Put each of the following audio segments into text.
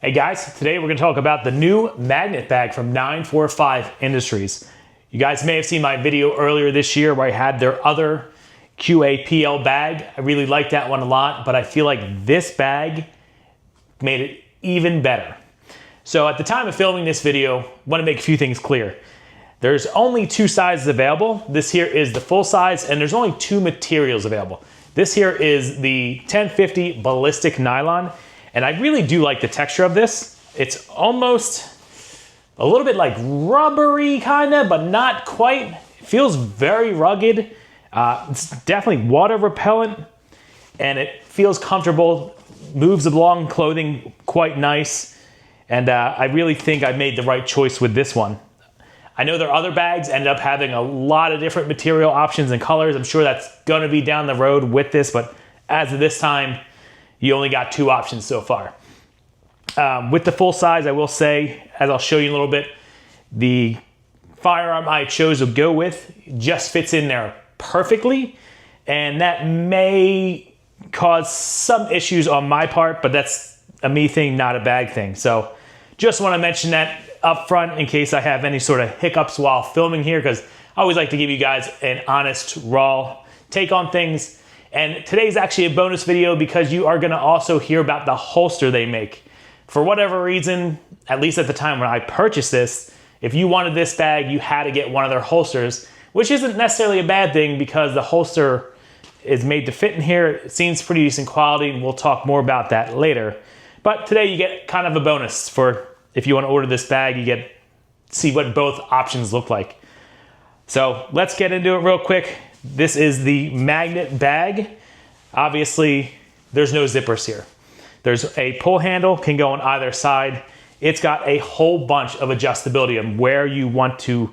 Hey guys, today we're going to talk about the new magnet bag from 945 Industries. You guys may have seen my video earlier this year where I had their other QAPL bag. I really liked that one a lot, but I feel like this bag made it even better. So at the time of filming this video, I want to make a few things clear. There's only two sizes available. This here is the full size, and there's only two materials available. This here is the 1050 ballistic nylon, and I really do like the texture of this. It's almost a little bit like rubbery kinda, but not quite. It feels very rugged. It's definitely water repellent, and it feels comfortable, moves along clothing quite nice. And I really think I made the right choice with this one. I know their other bags ended up having a lot of different material options and colors. I'm sure that's gonna be down the road with this, but as of this time, you only got two options so far. With the full size, I will say, as I'll show you in a little bit, the firearm I chose to go with just fits in there perfectly, and that may cause some issues on my part, but that's a me thing, not a bag thing. So just want to mention that up front in case I have any sort of hiccups while filming here, because I always like to give you guys an honest, raw take on things. And today's actually a bonus video because you are gonna also hear about the holster they make. For whatever reason, at least at the time when I purchased this, if you wanted this bag, you had to get one of their holsters, which isn't necessarily a bad thing because the holster is made to fit in here. It seems pretty decent quality, and we'll talk more about that later. But today you get kind of a bonus for if you wanna order this bag, you get to see what both options look like. So let's get into it real quick. This is the magnet bag. Obviously, there's no zippers here. There's a pull handle, can go on either side. It's got a whole bunch of adjustability on where you want to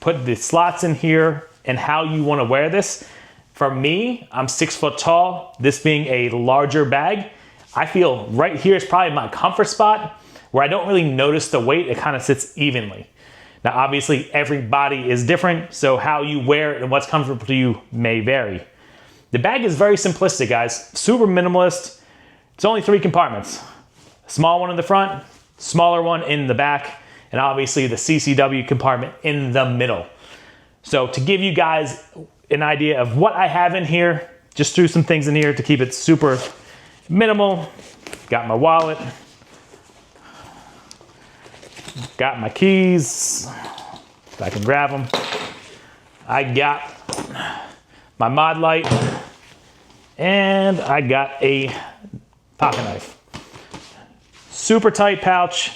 put the slots in here and how you want to wear this. For me, I'm 6 foot tall. This being a larger bag, I feel right here is probably my comfort spot where I don't really notice the weight. It kind of sits evenly. Now, obviously, every body is different, so how you wear it and what's comfortable to you may vary. The bag is very simplistic, guys. Super minimalist. It's only 3 compartments. A small one in the front, smaller one in the back, and obviously the CCW compartment in the middle. So to give you guys an idea of what I have in here, just threw some things in here to keep it super minimal. Got my wallet. Got my keys, if I can grab them. I got my mod light, and I got a pocket knife. Super tight pouch,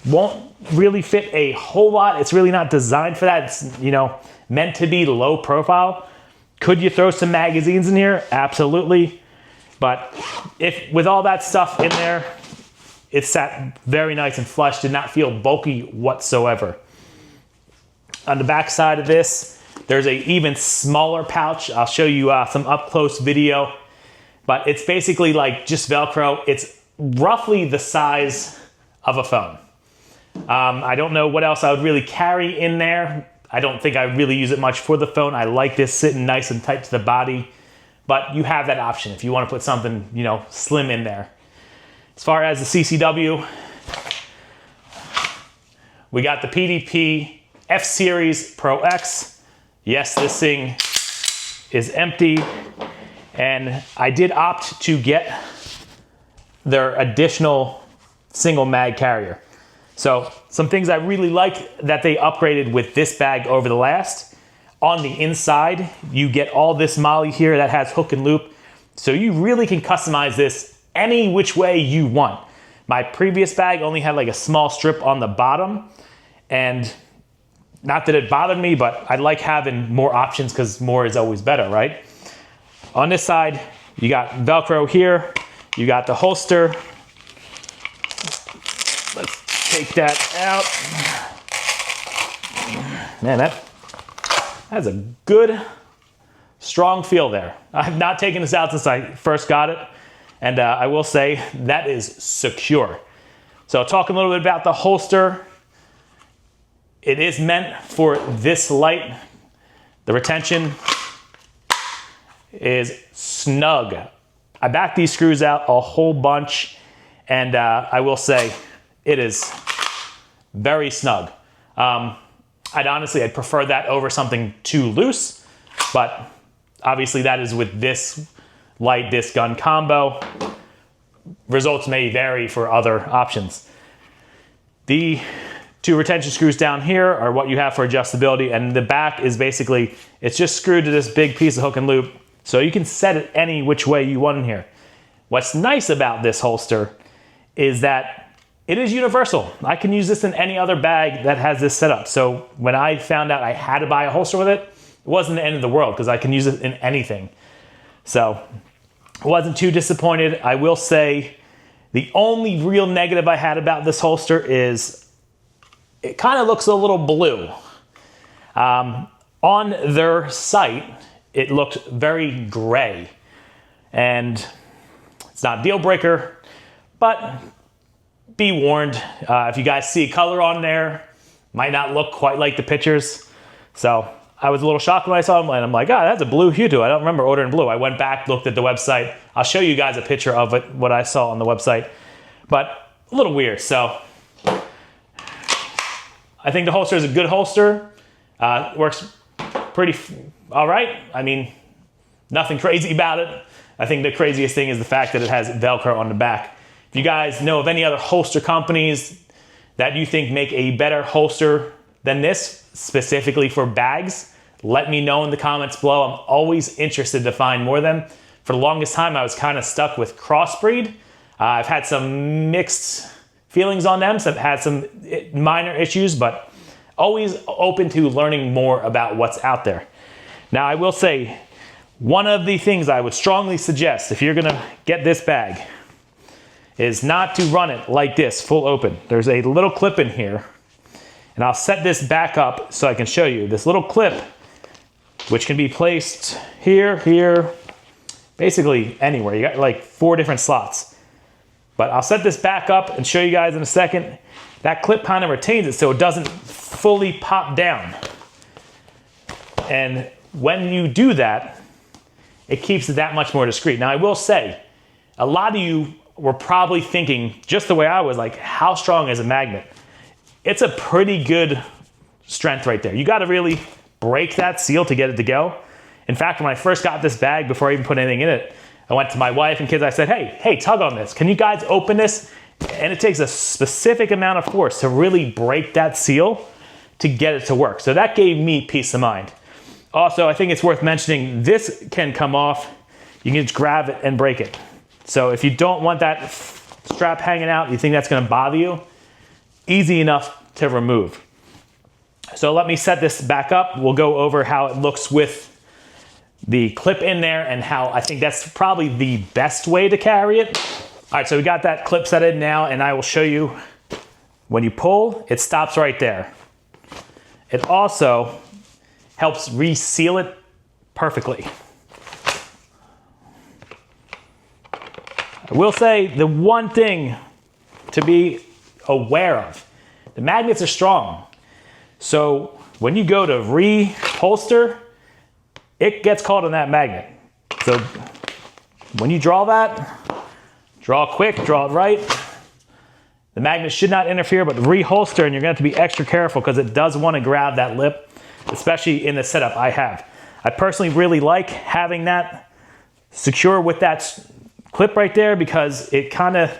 won't really fit a whole lot. It's really not designed for that. It's, you know, meant to be low profile. Could you throw some magazines in here? Absolutely. But if with all that stuff in there, it sat very nice and flush, did not feel bulky whatsoever. On the back side of this, there's a even smaller pouch. I'll show you some up close video, but it's basically like just Velcro. It's roughly the size of a phone. I don't know what else I would really carry in there. I don't think I really use it much for the phone. I like this sitting nice and tight to the body, but you have that option if you want to put something, you know, slim in there. As far as the CCW, we got the PDP F-Series Pro X. Yes, this thing is empty, and I did opt to get their additional single mag carrier. So some things I really like that they upgraded with this bag over the last. On the inside, you get all this MOLLE here that has hook and loop, so you really can customize this any which way you want. My previous bag only had like a small strip on the bottom, and not that it bothered me, but I like having more options because more is always better, right? On this side, you got Velcro here, you got the holster. Let's take that out. Man, that's a good, strong feel there. I've not taken this out since I first got it. And I will say that is secure. So talking a little bit about the holster, it is meant for this light. The retention is snug. I backed these screws out a whole bunch, And I will say it is very snug. I'd prefer that over something too loose, but obviously that is with this light disc gun combo. Results may vary for other options. The two retention screws down here are what you have for adjustability, and the back is basically, it's just screwed to this big piece of hook and loop, so you can set it any which way you want in here. What's nice about this holster is that it is universal. I can use this in any other bag that has this setup. So when I found out I had to buy a holster with it, it wasn't the end of the world because I can use it in anything. So I wasn't too disappointed. I will say the only real negative I had about this holster is it kind of looks a little blue. On their site, it looked very gray, and it's not a deal breaker, but be warned, if you guys see color on there, might not look quite like the pictures. So I was a little shocked when I saw them, and I'm like, oh, that's a blue hue to it. I don't remember ordering blue. I went back, looked at the website. I'll show you guys a picture of it, what I saw on the website, but a little weird. So I think the holster is a good holster. Works pretty all right. I mean, nothing crazy about it. I think the craziest thing is the fact that it has Velcro on the back. If you guys know of any other holster companies that you think make a better holster than this, specifically for bags, let me know in the comments below. I'm always interested to find more of them. For the longest time, I was kind of stuck with Crossbreed. I've had some mixed feelings on them, so I've had some minor issues, but always open to learning more about what's out there. Now, I will say, one of the things I would strongly suggest if you're gonna get this bag is not to run it like this, full open. There's a little clip in here, and I'll set this back up so I can show you. This little clip, which can be placed here, here, basically anywhere. You got like 4 different slots. But I'll set this back up and show you guys in a second. That clip kind of retains it so it doesn't fully pop down. And when you do that, it keeps it that much more discreet. Now I will say, a lot of you were probably thinking, just the way I was, like, how strong is a magnet? It's a pretty good strength right there. You gotta really break that seal to get it to go. In fact, when I first got this bag, before I even put anything in it, I went to my wife and kids, I said, hey, tug on this. Can you guys open this? And it takes a specific amount of force to really break that seal to get it to work. So that gave me peace of mind. Also, I think it's worth mentioning, this can come off. You can just grab it and break it. So if you don't want that strap hanging out, you think that's gonna bother you, easy enough to remove. So let me set this back up. We'll go over how it looks with the clip in there and how I think that's probably the best way to carry it. All right, so we got that clip set in now, and I will show you when you pull, it stops right there. It also helps reseal it perfectly. I will say the one thing to be aware of, the magnets are strong. So when you go to reholster, it gets caught on that magnet. So when you draw that, draw quick, draw it right. The magnet should not interfere, but reholster, and you're gonna have to be extra careful because it does want to grab that lip, especially in the setup I have. I personally really like having that secure with that clip right there because it kind of,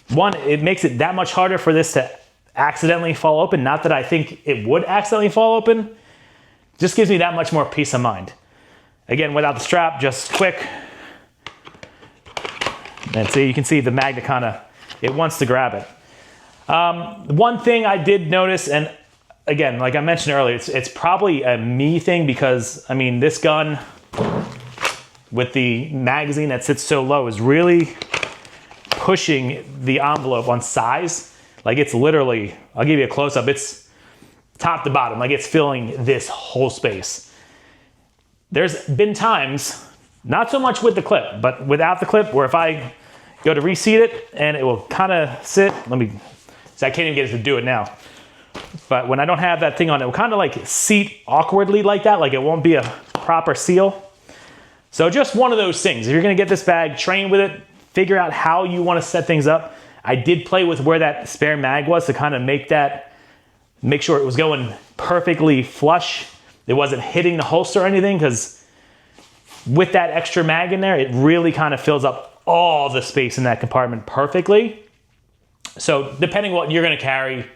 it makes it that much harder for this to accidentally fall open. Not that I think it would accidentally fall open, just gives me that much more peace of mind. Again, without the strap, just quick. And so you can see the magnet kind of, it wants to grab it. One thing I did notice, and again, like I mentioned earlier, it's probably a me thing because, I mean, this gun with the magazine that sits so low is really pushing the envelope on size. Like it's literally, I'll give you a close-up, it's top to bottom, like it's filling this whole space. There's been times, not so much with the clip, but without the clip, where if I go to reseat it and it will kind of sit, let me, so I can't even get it to do it now. But when I don't have that thing on, it will kind of like seat awkwardly like that, like it won't be a proper seal. So just one of those things. If you're gonna get this bag, train with it, figure out how you want to set things up. I did play with where that spare mag was to kind of make sure it was going perfectly flush. It wasn't hitting the holster or anything, because with that extra mag in there, it really kind of fills up all the space in that compartment perfectly. So depending what you're gonna carry,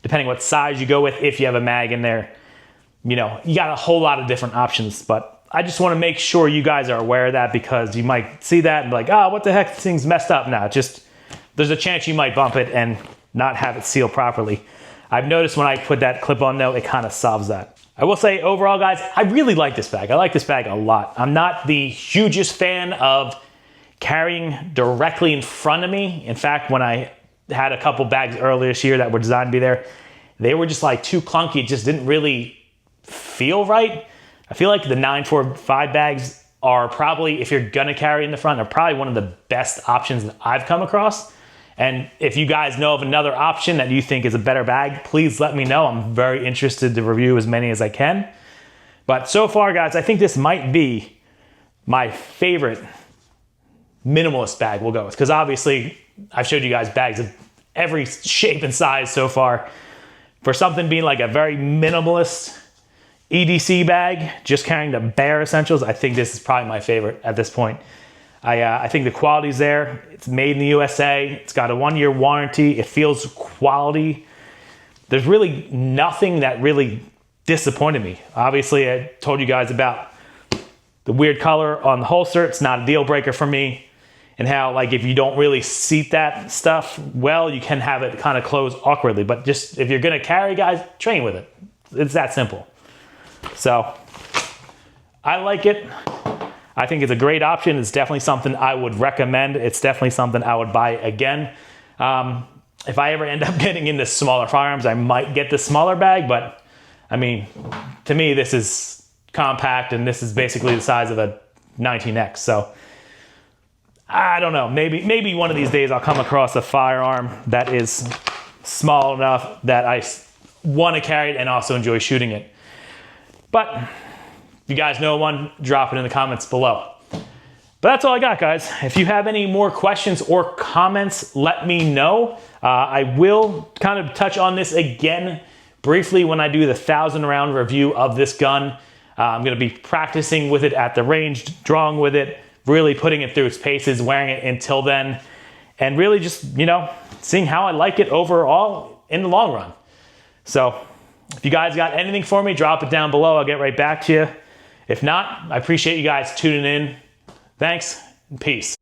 depending what size you go with, if you have a mag in there, you know, you got a whole lot of different options. But I just wanna make sure you guys are aware of that, because you might see that and be like, oh, what the heck, this thing's messed up. Now, there's a chance you might bump it and not have it sealed properly. I've noticed when I put that clip on though, it kind of solves that. I will say overall, guys, I really like this bag. I like this bag a lot. I'm not the hugest fan of carrying directly in front of me. In fact, when I had a couple bags earlier this year that were designed to be there, they were just like too clunky. It just didn't really feel right. I feel like the 945 bags are probably, if you're gonna carry in the front, are probably one of the best options that I've come across. And if you guys know of another option that you think is a better bag, please let me know. I'm very interested to review as many as I can. But so far, guys, I think this might be my favorite minimalist bag we'll go with. Because obviously, I've showed you guys bags of every shape and size so far. For something being like a very minimalist EDC bag, just carrying the bare essentials, I think this is probably my favorite at this point. I think the quality's there. It's made in the USA. It's got a 1-year warranty. It feels quality. There's really nothing that really disappointed me. Obviously, I told you guys about the weird color on the holster. It's not a deal breaker for me. And how, like, if you don't really seat that stuff well, you can have it kind of close awkwardly. But just if you're gonna carry, guys, train with it. It's that simple. So I like it. I think it's a great option. It's definitely something I would recommend. It's definitely something I would buy again. If I ever end up getting into smaller firearms, I might get the smaller bag, but I mean, to me, this is compact and this is basically the size of a 19X. So I don't know, maybe one of these days I'll come across a firearm that is small enough that I want to carry it and also enjoy shooting it. But if you guys know one, drop it in the comments below. But that's all I got, guys. If you have any more questions or comments, let me know. I will kind of touch on this again briefly when I do the 1,000 round review of this gun. I'm gonna be practicing with it at the range, drawing with it, really putting it through its paces, wearing it until then, and really just, you know, seeing how I like it overall in the long run. So if you guys got anything for me, drop it down below. I'll get right back to you. If not, I appreciate you guys tuning in. Thanks and peace.